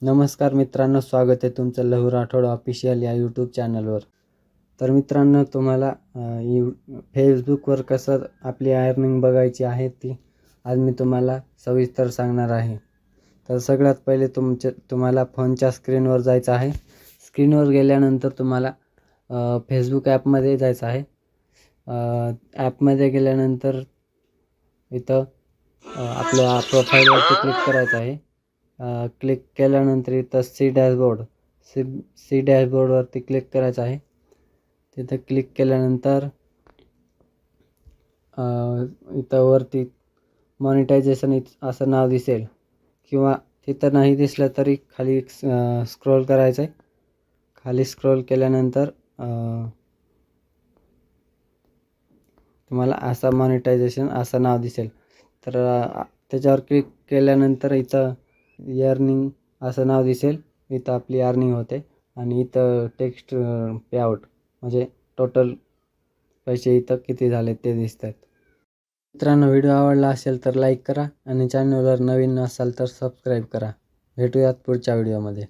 नमस्कार मित्रांनो, स्वागत आहे तुमचं लहू राठोड ऑफिशियल या यूट्यूब चॅनलवर. तर मित्रांनो, तुम्हाला फेसबुकवर कसं आपली अर्निंग बघायची आहे ती आज मी तुम्हाला सविस्तर सांगणार आहे. तर सगळ्यात पहिले तुम्हाला फोनच्या स्क्रीनवर जायचं आहे. स्क्रीनवर गेल्यानंतर तुम्हाला फेसबुक ॲपमध्ये जायचं आहे. ॲपमध्ये गेल्यानंतर इथं आपल्या प्रोफाईलवरती क्लिक करायचं आहे. क्लिक केल्यानंतर इथं सी डॅशबोर्डवरती क्लिक करायचं आहे. तिथं क्लिक केल्यानंतर इथं वरती मॉनिटायझेशन असं नाव दिसेल, किंवा तिथं नाही दिसलं तरी खाली स्क्रोल करायचं आहे. खाली स्क्रोल केल्यानंतर तुम्हाला असं मॉनिटायझेशन असं नाव दिसेल. तर त्याच्यावर क्लिक केल्यानंतर इथं अर्निंग असं नाव दिसेल. इथं आपली अर्निंग होते आणि इथं टेक्स्ट पेआउट म्हणजे टोटल पैसे इथं किती झाले ते दिसतात. मित्रांनो, व्हिडिओ आवडला असेल तर लाईक करा आणि चॅनलवर नवीन असाल तर सबस्क्राईब करा. भेटूयात पुढच्या व्हिडिओमध्ये.